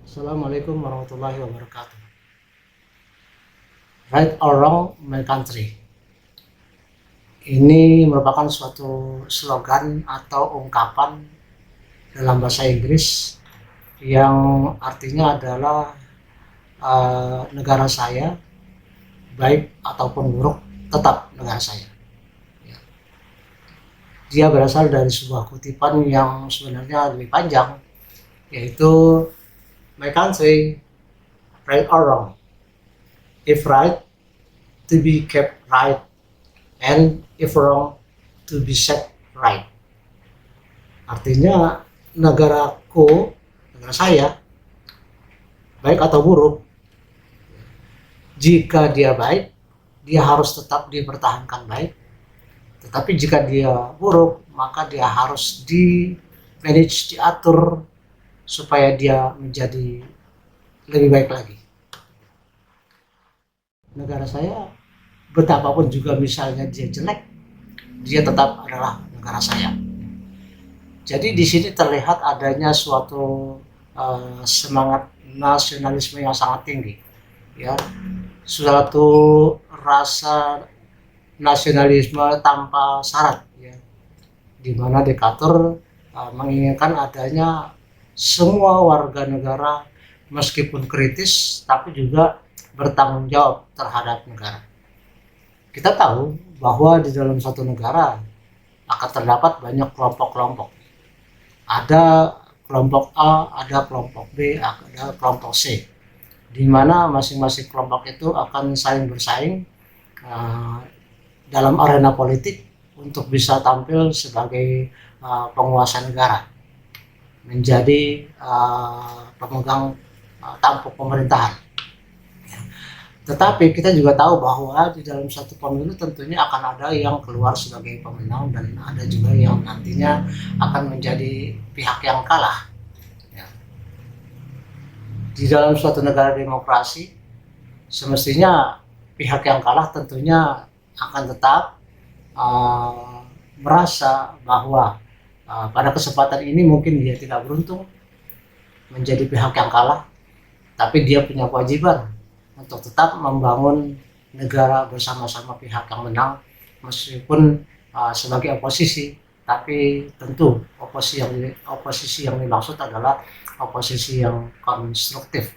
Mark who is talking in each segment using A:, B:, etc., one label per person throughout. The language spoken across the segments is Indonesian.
A: Assalamualaikum warahmatullahi wabarakatuh. Right or wrong, my country. Ini merupakan suatu slogan atau ungkapan dalam bahasa Inggris yang artinya adalah negara saya, baik ataupun buruk, tetap negara saya. Ya. Dia berasal dari sebuah kutipan yang sebenarnya lebih panjang, yaitu my country, right or wrong. If right, to be kept right, and if wrong, to be set right. Artinya negaraku, negara saya, baik atau buruk, jika dia baik, dia harus tetap dipertahankan baik. Tetapi jika dia buruk, maka dia harus di manage, diatur supaya dia menjadi lebih baik lagi. Negara saya, betapapun juga misalnya dia jelek, dia tetap adalah negara saya. Jadi di sini terlihat adanya suatu semangat nasionalisme yang sangat tinggi, ya, suatu rasa nasionalisme tanpa syarat, ya, di mana diktator menginginkan adanya semua warga negara meskipun kritis tapi juga bertanggung jawab terhadap negara. Kita tahu bahwa di dalam satu negara akan terdapat banyak kelompok-kelompok. Ada kelompok A, ada kelompok B, ada kelompok C, di mana masing-masing kelompok itu akan saling bersaing uh, dalam arena politik untuk bisa tampil sebagai penguasa negara, menjadi pemegang tampuk pemerintahan. Tetapi kita juga tahu bahwa di dalam satu pemilu tentunya akan ada yang keluar sebagai pemenang dan ada juga yang nantinya akan menjadi pihak yang kalah. Ya. Di dalam suatu negara demokrasi, semestinya pihak yang kalah tentunya akan tetap merasa bahwa pada kesempatan ini mungkin dia tidak beruntung menjadi pihak yang kalah, tapi dia punya kewajiban untuk tetap membangun negara bersama-sama pihak yang menang, meskipun sebagai oposisi, tapi tentu oposisi yang dimaksud adalah oposisi yang konstruktif,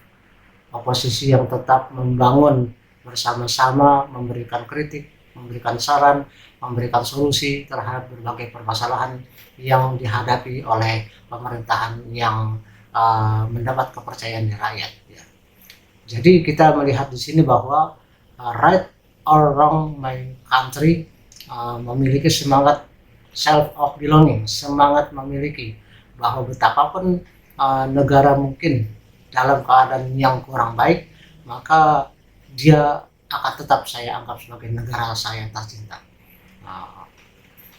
A: oposisi yang tetap membangun bersama-sama, memberikan kritik, memberikan saran, memberikan solusi terhadap berbagai permasalahan yang dihadapi oleh pemerintahan yang mendapat kepercayaan dari rakyat. Ya. Jadi kita melihat di sini bahwa right or wrong, my country memiliki semangat self of belonging, semangat memiliki bahwa betapapun negara mungkin dalam keadaan yang kurang baik, maka dia akan tetap saya anggap sebagai negara saya tercinta. Nah,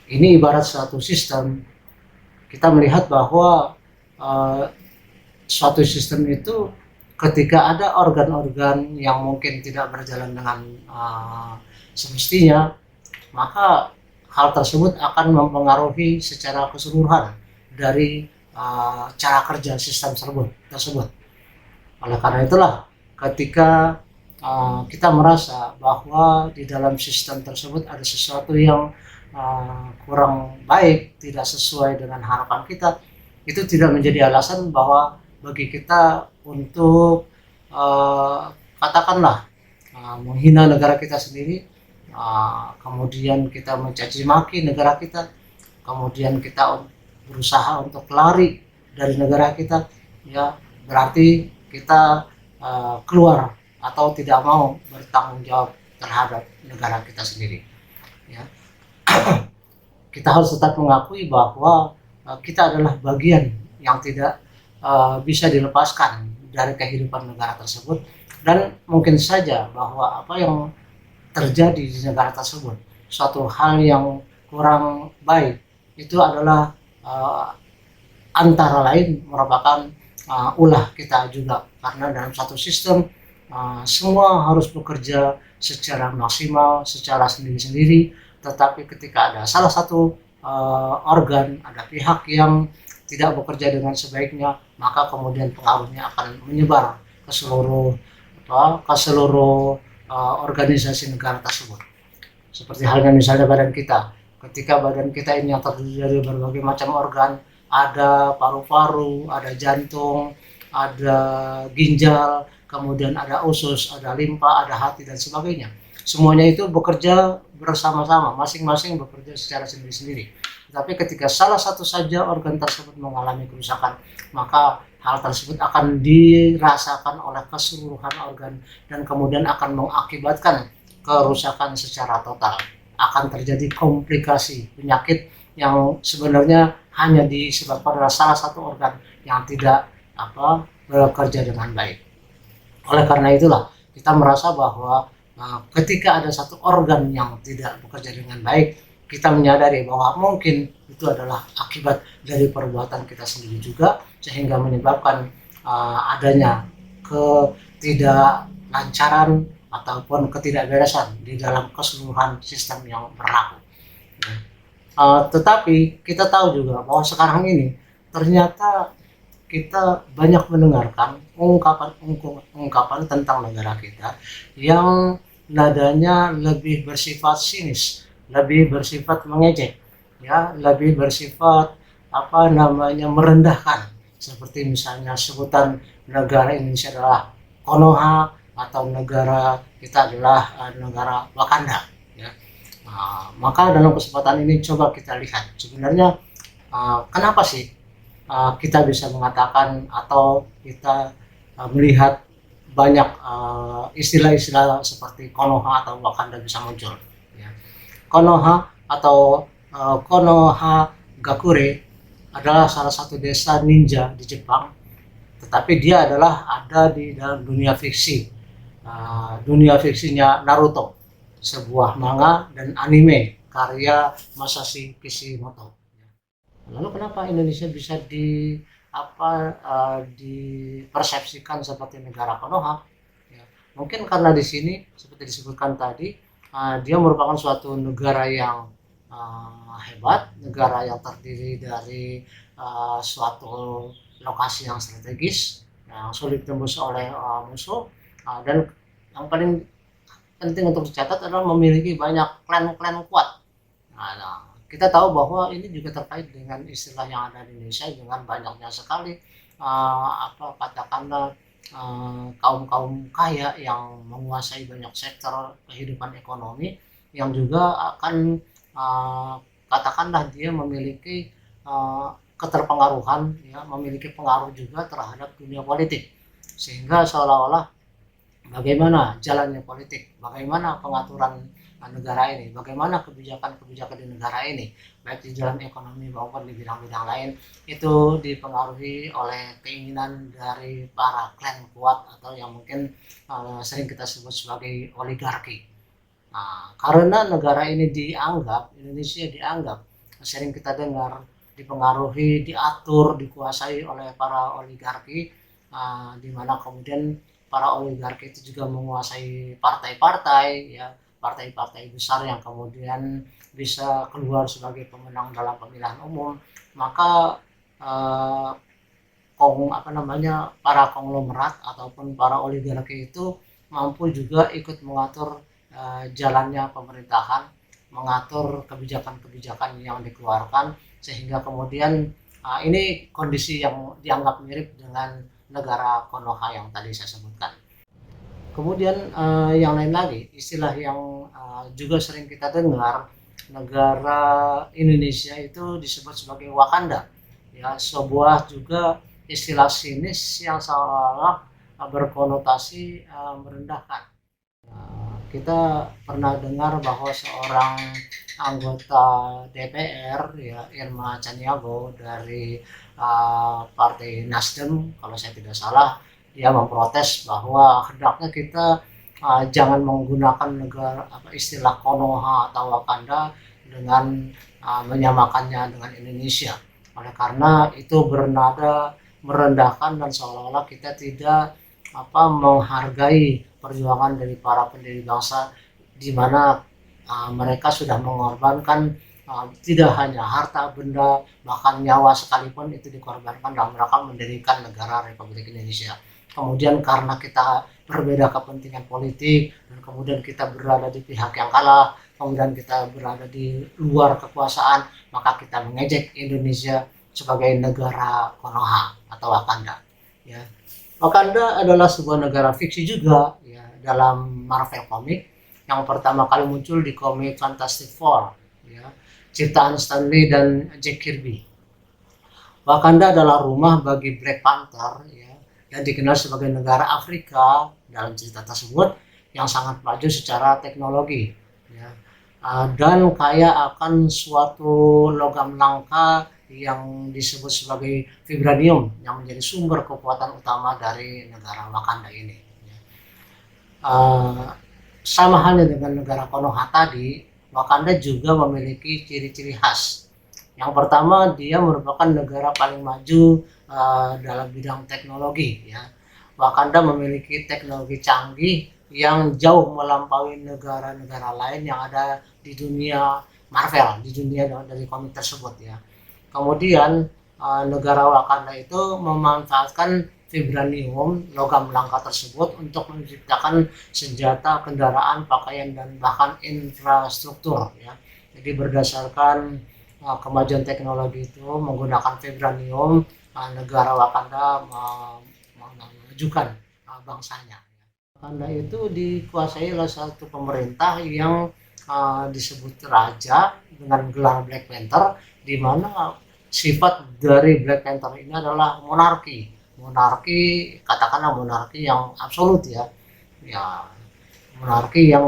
A: ini ibarat suatu sistem. Kita melihat bahwa suatu sistem itu ketika ada organ-organ yang mungkin tidak berjalan dengan semestinya, maka hal tersebut akan mempengaruhi secara keseluruhan dari cara kerja sistem tersebut. Oleh karena itulah, ketika kita merasa bahwa di dalam sistem tersebut ada sesuatu yang kurang baik, tidak sesuai dengan harapan kita, itu tidak menjadi alasan bahwa bagi kita untuk katakanlah menghina negara kita sendiri, kemudian kita mencaci maki negara kita, kemudian kita berusaha untuk lari dari negara kita, ya berarti kita keluar atau tidak mau bertanggung jawab terhadap negara kita sendiri. Ya. Kita harus tetap mengakui bahwa kita adalah bagian yang tidak bisa dilepaskan dari kehidupan negara tersebut, dan mungkin saja bahwa apa yang terjadi di negara tersebut, suatu hal yang kurang baik, itu adalah antara lain merupakan ulah kita juga, karena dalam satu sistem semua harus bekerja secara maksimal, secara sendiri-sendiri, tetapi ketika ada salah satu organ, ada pihak yang tidak bekerja dengan sebaiknya, maka kemudian pengaruhnya akan menyebar ke seluruh organisasi negara tersebut. Seperti halnya misalnya badan kita, ketika badan kita ini yang terdiri dari berbagai macam organ, ada paru-paru, ada jantung, ada ginjal, kemudian ada usus, ada limpa, ada hati dan sebagainya. Semuanya itu bekerja bersama-sama, masing-masing bekerja secara sendiri-sendiri. Tapi ketika salah satu saja organ tersebut mengalami kerusakan, maka hal tersebut akan dirasakan oleh keseluruhan organ dan kemudian akan mengakibatkan kerusakan secara total. Akan terjadi komplikasi penyakit yang sebenarnya hanya disebabkan oleh salah satu organ yang tidak bekerja dengan baik. Oleh karena itulah kita merasa bahwa ketika ada satu organ yang tidak bekerja dengan baik, kita menyadari bahwa mungkin itu adalah akibat dari perbuatan kita sendiri juga, sehingga menyebabkan adanya ketidaklancaran ataupun ketidakberesan di dalam keseluruhan sistem yang berlaku. Tetapi kita tahu juga bahwa sekarang ini ternyata kita banyak mendengarkan ungkapan tentang negara kita yang nadanya lebih bersifat sinis, lebih bersifat mengejek, ya, lebih bersifat merendahkan. Seperti misalnya sebutan negara Indonesia adalah Konoha atau negara kita adalah negara Wakanda. Ya. Maka dalam kesempatan ini coba kita lihat sebenarnya kenapa sih kita bisa mengatakan atau kita melihat banyak istilah-istilah seperti Konoha atau Wakanda bisa muncul. Ya. Konoha atau Konoha Gakure adalah salah satu desa ninja di Jepang, tetapi dia adalah ada di dalam dunia fiksi. Dunia fiksinya Naruto, sebuah manga dan anime karya Masashi Kishimoto. Lalu kenapa Indonesia bisa dipersepsikan seperti negara Konoha? Ya, mungkin karena di sini seperti disebutkan tadi, dia merupakan suatu negara yang hebat, negara yang terdiri dari suatu lokasi yang strategis, yang sulit tembus oleh musuh, dan yang paling penting untuk dicatat adalah memiliki banyak klan-klan kuat. Kita tahu bahwa ini juga terkait dengan istilah yang ada di Indonesia dengan banyaknya sekali katakanlah kaum kaya yang menguasai banyak sektor kehidupan ekonomi, yang juga akan katakanlah dia memiliki keterpengaruhan, ya, memiliki pengaruh juga terhadap dunia politik, sehingga seolah-olah bagaimana jalannya politik, bagaimana pengaturan negara ini, bagaimana kebijakan-kebijakan di negara ini, baik di dalam ekonomi maupun di bidang-bidang lain, itu dipengaruhi oleh keinginan dari para klan kuat atau yang mungkin sering kita sebut sebagai oligarki. Karena negara ini Indonesia dianggap, sering kita dengar, dipengaruhi, diatur, dikuasai oleh para oligarki, di mana kemudian para oligarki itu juga menguasai partai-partai, ya, partai-partai besar yang kemudian bisa keluar sebagai pemenang dalam pemilihan umum. Maka para konglomerat ataupun para oligarki itu mampu juga ikut mengatur jalannya pemerintahan, mengatur kebijakan-kebijakan yang dikeluarkan, sehingga kemudian ini kondisi yang dianggap mirip dengan negara Konoha yang tadi saya sebutkan. Kemudian yang lain lagi, istilah yang juga sering kita dengar, negara Indonesia itu disebut sebagai Wakanda, ya, sebuah juga istilah sinis yang seolah-olah berkonotasi merendahkan. Kita pernah dengar bahwa seorang anggota DPR, ya, Irma Chaniago dari Partai Nasdem, kalau saya tidak salah, dia memprotes bahwa hendaknya kita jangan menggunakan istilah Konoha atau Wakanda dengan menyamakannya dengan Indonesia, oleh karena itu bernada merendahkan dan seolah-olah kita tidak menghargai perjuangan dari para pendiri bangsa, di mana mereka sudah mengorbankan tidak hanya harta benda bahkan nyawa sekalipun itu dikorbankan dalam rangka mendirikan negara Republik Indonesia. Kemudian karena kita berbeda kepentingan politik dan kemudian kita berada di pihak yang kalah, kemudian kita berada di luar kekuasaan, maka kita mengejek Indonesia sebagai negara Konoha atau Wakanda. Ya. Wakanda adalah sebuah negara fiksi juga ya, dalam Marvel Comic yang pertama kali muncul di komik Fantastic Four, ya, ciptaan Stan Lee dan Jack Kirby. Wakanda adalah rumah bagi Black Panther ya, yang dikenal sebagai negara Afrika dalam cerita tersebut yang sangat maju secara teknologi ya. Dan kaya akan suatu logam langka yang disebut sebagai vibranium yang menjadi sumber kekuatan utama dari negara Wakanda ini. Sama halnya dengan negara Konoha tadi, Wakanda juga memiliki ciri-ciri khas. Yang pertama, dia merupakan negara paling maju dalam bidang teknologi. Ya. Wakanda memiliki teknologi canggih yang jauh melampaui negara-negara lain yang ada di dunia Marvel, di dunia dari komik tersebut ya. Kemudian negara Wakanda itu memanfaatkan vibranium logam langka tersebut untuk menciptakan senjata, kendaraan, pakaian dan bahkan infrastruktur ya. Jadi berdasarkan kemajuan teknologi itu menggunakan vibranium, negara Wakanda memajukan bangsanya. Wakanda itu dikuasai oleh satu pemerintah yang disebut raja dengan gelar Black Panther, di mana sifat dari Black Panther ini adalah monarki, katakanlah monarki yang absolut ya, monarki yang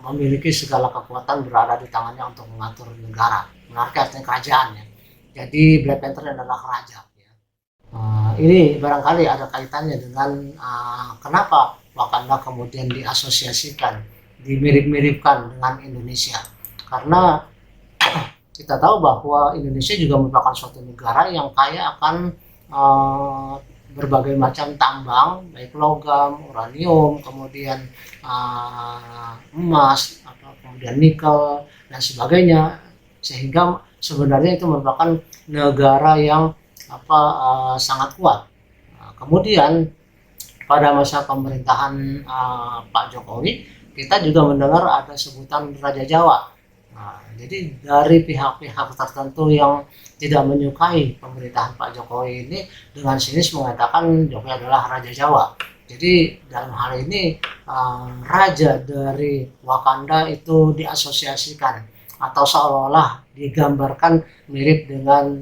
A: memiliki segala kekuatan berada di tangannya untuk mengatur negara. Monarki artinya kerajaan ya. Jadi Black Panther adalah raja. Ya. Ini barangkali ada kaitannya dengan kenapa Wakanda kemudian diasosiasikan, dimirip-miripkan dengan Indonesia. Karena kita tahu bahwa Indonesia juga merupakan suatu negara yang kaya akan berbagai macam tambang, baik logam, uranium, kemudian emas, kemudian nikel dan sebagainya, sehingga sebenarnya itu merupakan negara yang sangat kuat. Kemudian pada masa pemerintahan Pak Jokowi, kita juga mendengar ada sebutan Raja Jawa. Jadi dari pihak-pihak tertentu yang tidak menyukai pemerintahan Pak Jokowi ini dengan sinis mengatakan Jokowi adalah Raja Jawa. Jadi dalam hal ini raja dari Wakanda itu diasosiasikan atau seolah-olah digambarkan mirip dengan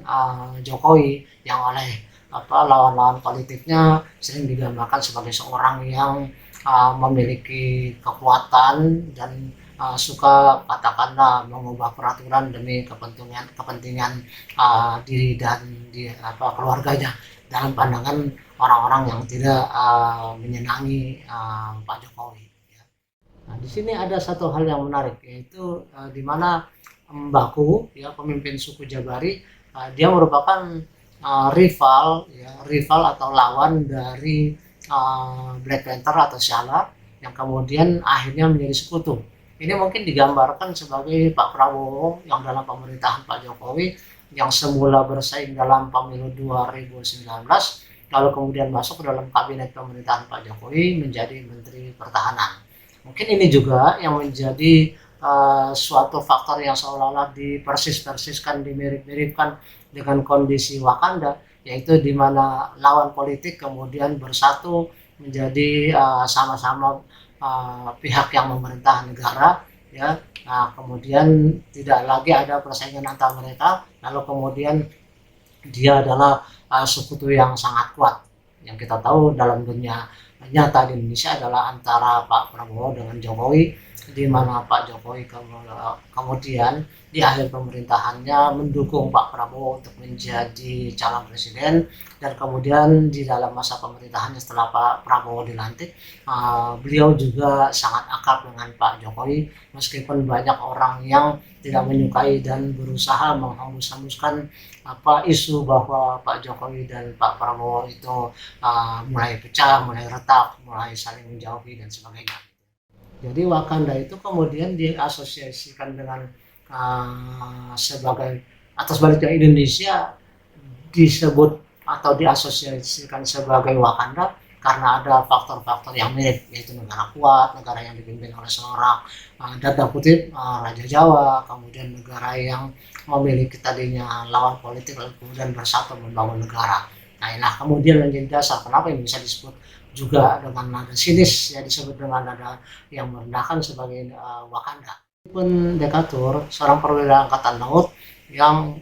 A: Jokowi yang oleh lawan-lawan politiknya sering digambarkan sebagai seorang yang memiliki kekuatan dan suka katakanlah mengubah peraturan demi kepentingan diri dan keluarganya dalam pandangan orang-orang yang tidak menyenangi Pak Jokowi. Ya. Nah, di sini ada satu hal yang menarik, yaitu di mana Mbaku, ya, pemimpin suku Jabari, dia merupakan rival atau lawan dari Black Panther atau T'Challa yang kemudian akhirnya menjadi sekutu. Ini mungkin digambarkan sebagai Pak Prabowo yang dalam pemerintahan Pak Jokowi yang semula bersaing dalam pemilu 2019, lalu kemudian masuk ke dalam kabinet pemerintahan Pak Jokowi menjadi Menteri Pertahanan. Mungkin ini juga yang menjadi suatu faktor yang seolah-olah dipersis-persiskan, dimirip-miripkan dengan kondisi Wakanda, yaitu di mana lawan politik kemudian bersatu menjadi sama-sama pihak yang memerintah negara ya. Kemudian tidak lagi ada persaingan antar mereka, lalu kemudian dia adalah sekutu yang sangat kuat yang kita tahu dalam dunia nyata di Indonesia adalah antara Pak Prabowo dengan Jokowi, di mana Pak Jokowi kemudian di akhir pemerintahannya mendukung Pak Prabowo untuk menjadi calon presiden, dan kemudian di dalam masa pemerintahannya setelah Pak Prabowo dilantik, beliau juga sangat akrab dengan Pak Jokowi, meskipun banyak orang yang tidak menyukai dan berusaha menghembus-hembuskan isu bahwa Pak Jokowi dan Pak Prabowo itu mulai pecah, mulai retak, mulai saling menjauhi dan sebagainya. Jadi Wakanda itu kemudian diasosiasikan dengan sebagai atau sebaliknya Indonesia disebut atau diasosiasikan sebagai Wakanda karena ada faktor-faktor yang mirip, yaitu negara kuat, negara yang dipimpin oleh seorang tanda kutip Raja Jawa, kemudian negara yang memiliki tadinya lawan politik lalu kemudian bersatu membangun negara. Nah, kemudian menjadi dasar kenapa ini bisa disebut juga dengan nada sinis, ya disebut dengan nada yang merendahkan sebagai Wakanda. Pun Dekatur, seorang perwira angkatan laut yang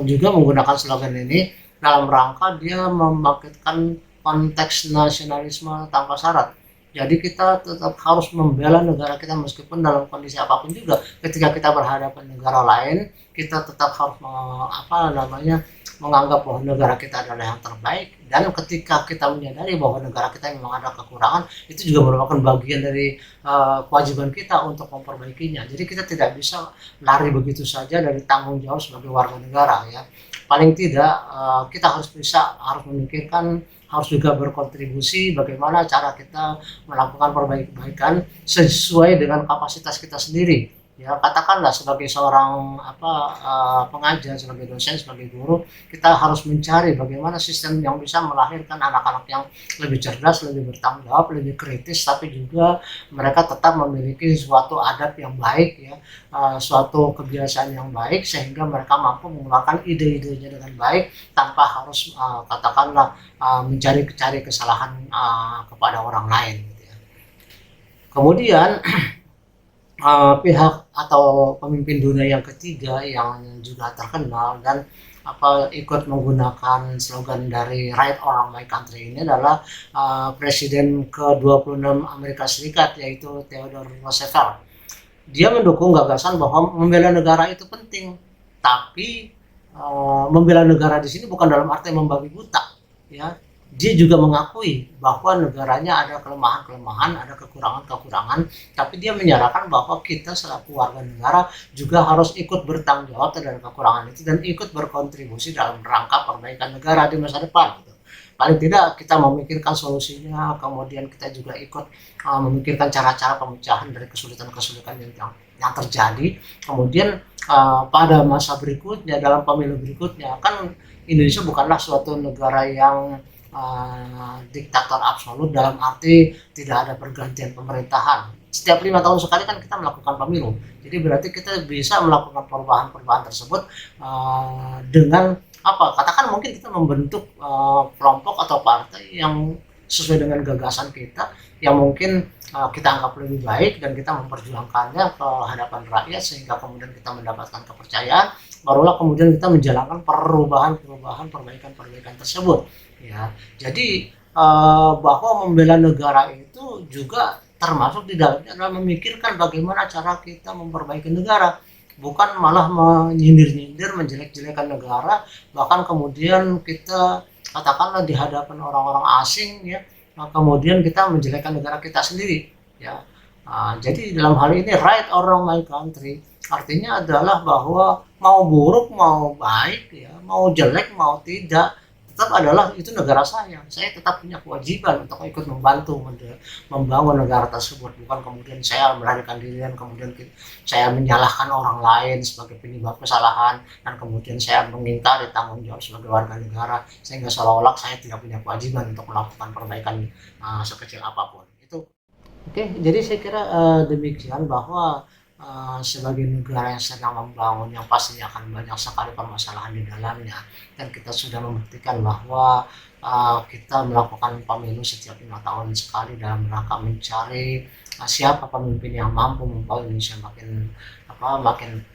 A: juga menggunakan slogan ini dalam rangka dia membangkitkan konteks nasionalisme tanpa syarat. Jadi kita tetap harus membela negara kita meskipun dalam kondisi apapun juga. Ketika kita berhadapan negara lain, kita tetap harus menganggap bahwa negara kita adalah yang terbaik, dan ketika kita menyadari bahwa negara kita memang ada kekurangan, itu juga merupakan bagian dari kewajiban kita untuk memperbaikinya. Jadi kita tidak bisa lari begitu saja dari tanggung jawab sebagai warga negara, ya. Paling tidak kita harus memikirkan, harus juga berkontribusi bagaimana cara kita melakukan perbaikan sesuai dengan kapasitas kita sendiri. Ya, katakanlah sebagai seorang pengajar, sebagai dosen, sebagai guru, kita harus mencari bagaimana sistem yang bisa melahirkan anak-anak yang lebih cerdas, lebih bertanggung jawab, lebih kritis, tapi juga mereka tetap memiliki suatu adab yang baik, ya, suatu kebiasaan yang baik, sehingga mereka mampu mengeluarkan ide-idenya dengan baik tanpa harus mencari kesalahan kepada orang lain, gitu ya. Kemudian pihak atau pemimpin dunia yang ketiga yang juga terkenal dan ikut menggunakan slogan dari Right or My Country ini adalah Presiden ke-26 Amerika Serikat, yaitu Theodore Roosevelt. Dia mendukung gagasan bahwa membela negara itu penting, tapi membela negara di sini bukan dalam arti membabi buta, ya. Dia juga mengakui bahwa negaranya ada kelemahan-kelemahan, ada kekurangan-kekurangan, tapi dia menyarankan bahwa kita selaku warga negara juga harus ikut bertanggung jawab terhadap kekurangan itu dan ikut berkontribusi dalam rangka perbaikan negara di masa depan, gitu. Paling tidak kita memikirkan solusinya, kemudian kita juga ikut memikirkan cara-cara pemecahan dari kesulitan-kesulitan yang terjadi. Kemudian pada masa berikutnya, dalam pemilu berikutnya, kan Indonesia bukanlah suatu negara yang diktator absolut dalam arti tidak ada pergantian pemerintahan. Setiap 5 tahun sekali kan kita melakukan pemilu. Jadi berarti kita bisa melakukan perubahan-perubahan tersebut dengan katakan mungkin kita membentuk kelompok atau partai yang sesuai dengan gagasan kita, yang mungkin kita anggap lebih baik dan kita memperjuangkannya ke hadapan rakyat sehingga kemudian kita mendapatkan kepercayaan, barulah kemudian kita menjalankan perubahan-perubahan, perbaikan-perbaikan tersebut, ya. Jadi bahwa membela negara itu juga termasuk di dalamnya adalah memikirkan bagaimana cara kita memperbaiki negara, bukan malah menyindir-nyindir, menjelek-jelekan negara, bahkan kemudian kita katakanlah di hadapan orang-orang asing, ya, kemudian kita menjelekkan negara kita sendiri, ya. Jadi dalam hal ini right or wrong my country artinya adalah bahwa mau buruk mau baik, ya, mau jelek mau tidak, tetap adalah itu negara saya tetap punya kewajiban untuk ikut membantu membangun negara tersebut, bukan kemudian saya melarikan diri dan kemudian saya menyalahkan orang lain sebagai penyebab kesalahan dan kemudian saya mengingkari tanggung jawab sebagai warga negara sehingga seolah-olah saya tidak punya kewajiban untuk melakukan perbaikan sekecil apapun itu. Oke, jadi saya kira demikian bahwa sebagai negara yang sedang membangun yang pastinya akan banyak sekali permasalahan di dalamnya, dan kita sudah membuktikan bahwa kita melakukan pemilu setiap 5 tahun sekali dalam rangka mencari siapa pemimpin yang mampu membawa Indonesia makin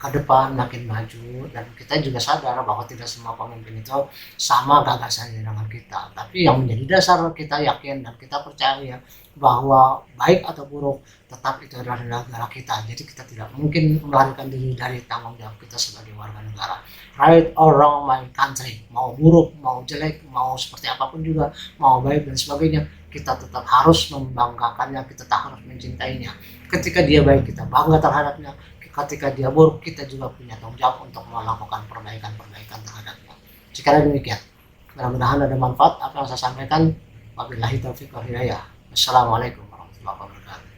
A: ke depan, makin maju, dan kita juga sadar bahwa tidak semua pemimpin itu sama gagasannya dengan kita, tapi yang menjadi dasar kita yakin dan kita percaya bahwa baik atau buruk tetap itu adalah negara kita. Jadi kita tidak mungkin melarikan diri dari tanggung jawab kita sebagai warga negara. Right or wrong my country, mau buruk, mau jelek, mau seperti apapun juga, mau baik dan sebagainya, kita tetap harus membanggakannya, kita tetap harus mencintainya. Ketika dia baik kita bangga terhadapnya, ketika dia buruk kita juga punya tanggung jawab untuk melakukan perbaikan-perbaikan terhadapnya. Sekali demikian, mudah-mudahan ada manfaat apa yang saya sampaikan. Wabillahi taufiq wal hidayah. Assalamualaikum warahmatullahi wabarakatuh.